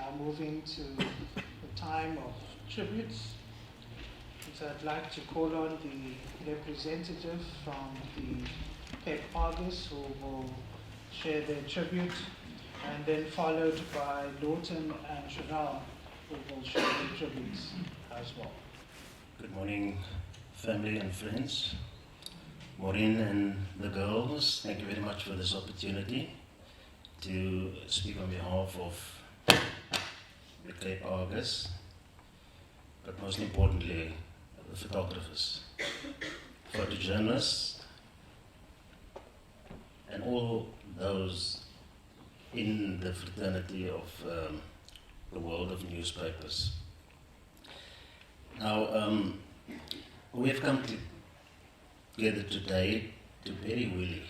now moving to the time of tributes. So I'd like to call on the representative from the Cape Argus who will share their tribute, and then followed by Lawton and Chanel who will share their tributes as well. Good morning, family and friends. Maureen and the girls, thank you very much for this opportunity to speak on behalf of the Cape Argus, but most importantly, the photographers, photojournalists, and all those in the fraternity of the world of newspapers. Now, we have come together today to bury Willie,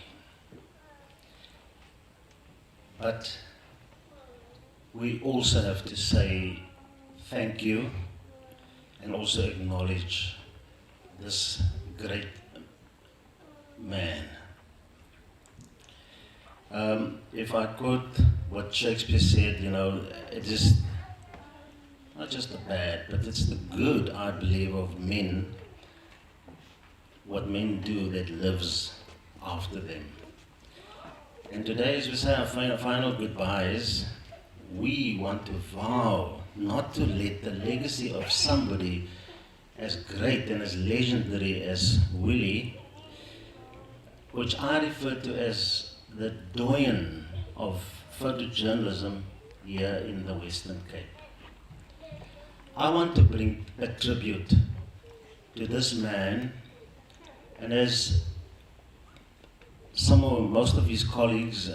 but we also have to say thank you and also acknowledge this great man. If I quote what Shakespeare said, it is not just the bad, but it's the good, I believe, of men, what men do that lives after them. And today, as we say our final goodbyes, we want to vow not to let the legacy of somebody as great and as legendary as Willie, which I refer to as the doyen of photojournalism here in the Western Cape. I want to bring a tribute to this man, and as most of his colleagues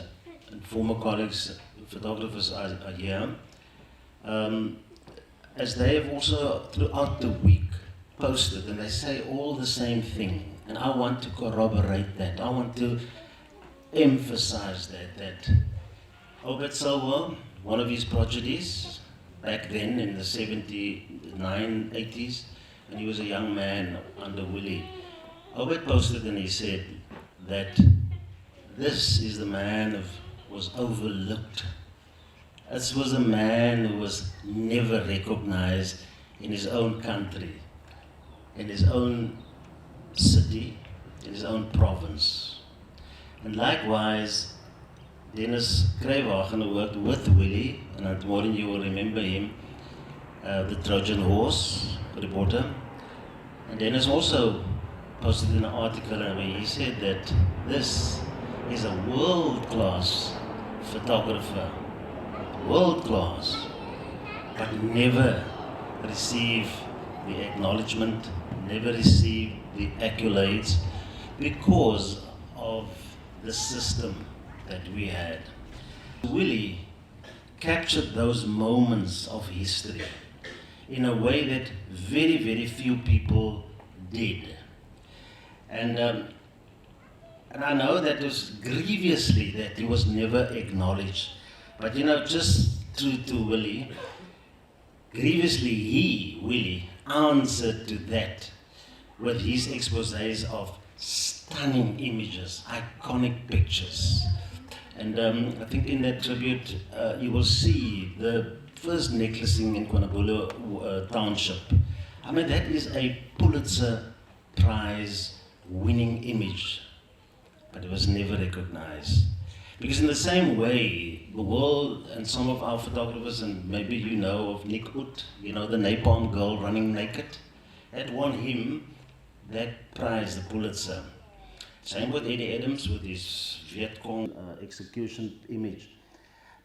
and former colleagues, photographers are here, as they have also throughout the week posted, and they say all the same thing, and I want to corroborate that. I want to emphasize that Obituary, one of his prodigies, back then in the 79, 80s, and he was a young man under Willie. Obed posted and he said that this is the man who was overlooked. This was a man who was never recognized in his own country, in his own city, in his own province. And likewise, Dennis Kruiwagen, who worked with Willie, and Maureen, you will remember him, the Trojan Horse reporter. And Dennis also posted in an article where he said that this is a world-class photographer, world-class, but never received the acknowledgement, never received the accolades because of the system that we had. Willie captured those moments of history in a way that very, very few people did. And I know that it was grievously that he was never acknowledged. But just true to Willie, grievously Willie, answered to that with his exposés of stunning images, iconic pictures. And I think in that tribute, you will see the first necklacing in Kwanabulu Township. I mean, that is a Pulitzer Prize winning image, but it was never recognized. Because in the same way, the world and some of our photographers, and maybe you know of Nick Ut, the napalm girl running naked, had won him that prize, the Pulitzer. Same with Eddie Adams with his Viet Cong execution image.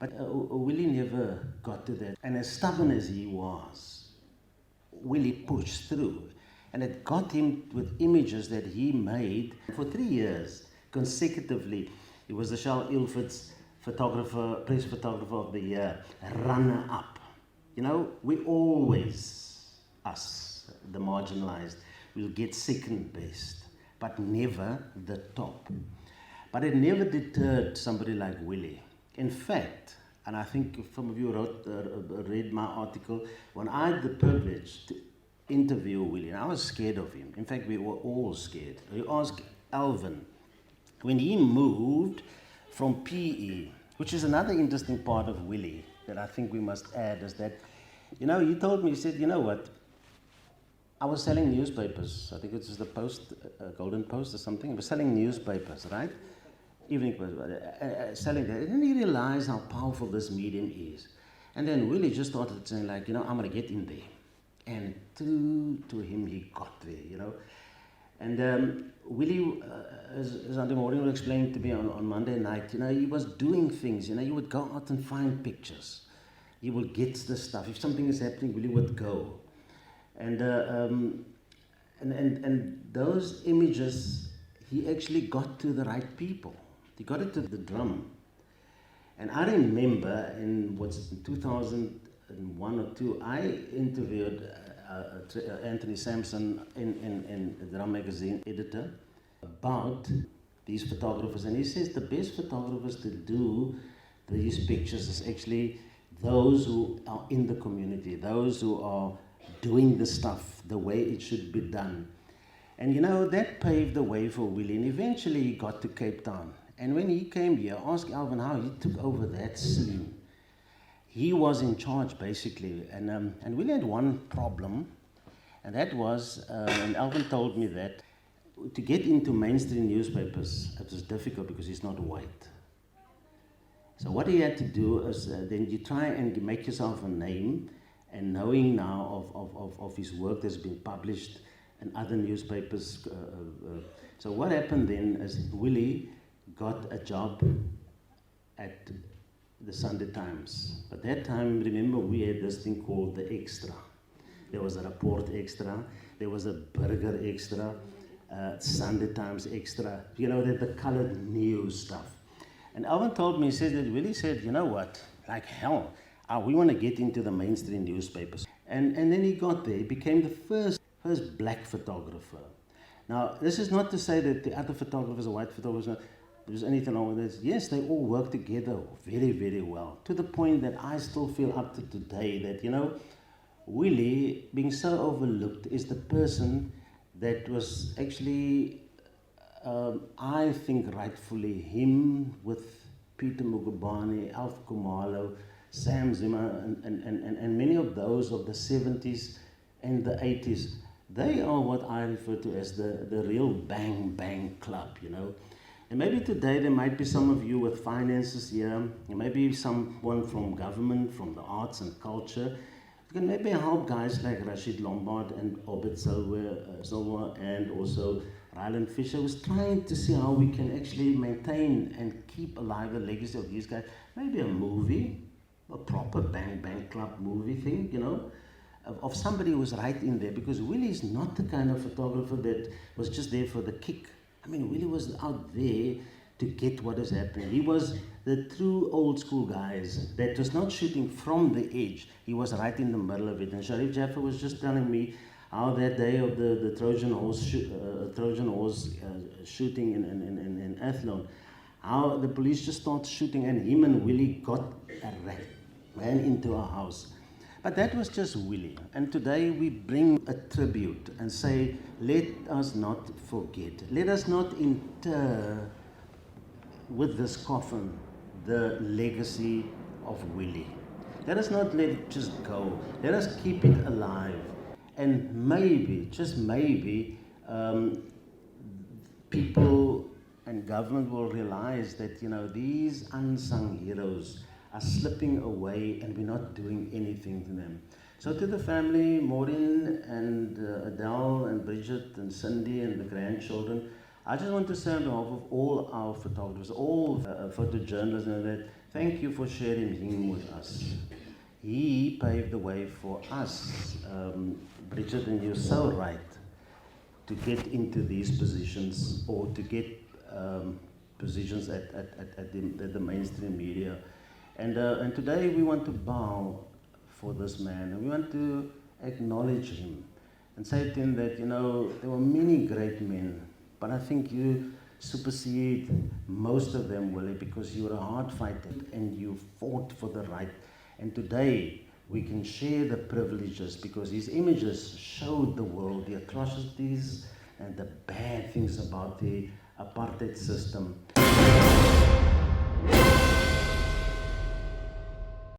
But Willie never got to that. And as stubborn as he was, Willie pushed through. And it got him with images that he made for 3 years consecutively. He was the Charles Ilford's press photographer of the year, runner-up. We always, us, the marginalized, will get second best, but never the top. But it never deterred somebody like Willie. In fact, and I think some of you read my article, when I had the privilege to interview Willie, and I was scared of him. In fact, we were all scared. You ask Alvin, when he moved from PE, which is another interesting part of Willie, that I think we must add is that, he told me, he said, you know what, I was selling newspapers. I think it was the Post, Golden Post or something. I was selling newspapers, right? Evening Post, selling that. And then he realized how powerful this medium is. And then Willie just started saying, like, I'm going to get in there. And true to him, he got there, And Willie, as Auntie Maureen was explaining to me on Monday night, he was doing things. He would go out and find pictures. He would get the stuff. If something is happening, Willie would go. And those images, he actually got to the right people. He got it to the drum. And I remember in 2001 or 2, I interviewed Anthony Sampson in the Drum Magazine editor about these photographers. And he says the best photographers to do these pictures is actually those who are in the community, those who are doing the stuff the way it should be done. And that paved the way for Willie. And eventually he got to Cape Town. And when he came here, ask Alvin how he took over that scene. He was in charge, basically. And Willie had one problem, and that was, and Alvin told me that, to get into mainstream newspapers, it was difficult because he's not white. So what he had to do is, then you try and make yourself a name, and knowing now of his work that's been published in other newspapers. So what happened then is Willie got a job at the Sunday Times. At that time, remember, we had this thing called the Extra. There was a Report Extra, there was a Burger Extra, Sunday Times Extra, the colored news stuff. And Alvin told me, he said that Willie said, you know what, like hell, we want to get into the mainstream newspapers. And then he got there, he became the first black photographer. Now, this is not to say that the other photographers, white photographers, there's anything wrong with this. Yes, they all work together very, very well, to the point that I still feel up to today that, Willie, being so overlooked, is the person that was actually, I think rightfully, him with Peter Mugubane, Alf Kumalo, Sam Zimmer, and many of those of the 70s and the 80s. They are what I refer to as the real bang bang club, And maybe today there might be some of you with finances here, and maybe someone from government, from the arts and culture. You can maybe help guys like Rashid Lombard and Obit Silva and also Ryland Fisher, who's trying to see how we can actually maintain and keep alive the legacy of these guys. Maybe a movie, a proper bang bang club movie thing, of somebody who was right in there, because Willie is not the kind of photographer that was just there for the kick. I mean, Willie was out there to get what is happening. He was the true old school guys that was not shooting from the edge. He was right in the middle of it. And Sharif Jaffa was just telling me how that day of the Trojan horse shooting in Athlone, how the police just started shooting, and him and Willie ran into our house. But that was just Willie. And today we bring a tribute and say, let us not forget. Let us not inter with this coffin the legacy of Willie. Let us not let it just go. Let us keep it alive. And maybe, just maybe, people and government will realize that, these unsung heroes are slipping away and we're not doing anything to them. So to the family, Maureen and Adele and Bridget and Cindy and the grandchildren, I just want to say on behalf of all our photographers, all photojournalists, that thank you for sharing him with us. He paved the way for us, Bridget, and you're so right, to get into these positions or to get positions at the mainstream media. And today we want to bow for this man, and we want to acknowledge him and say to him that, there were many great men, but I think you supersede most of them, Willie, because you were a hard fighter and you fought for the right. And today we can share the privileges because his images showed the world the atrocities and the bad things about the apartheid system.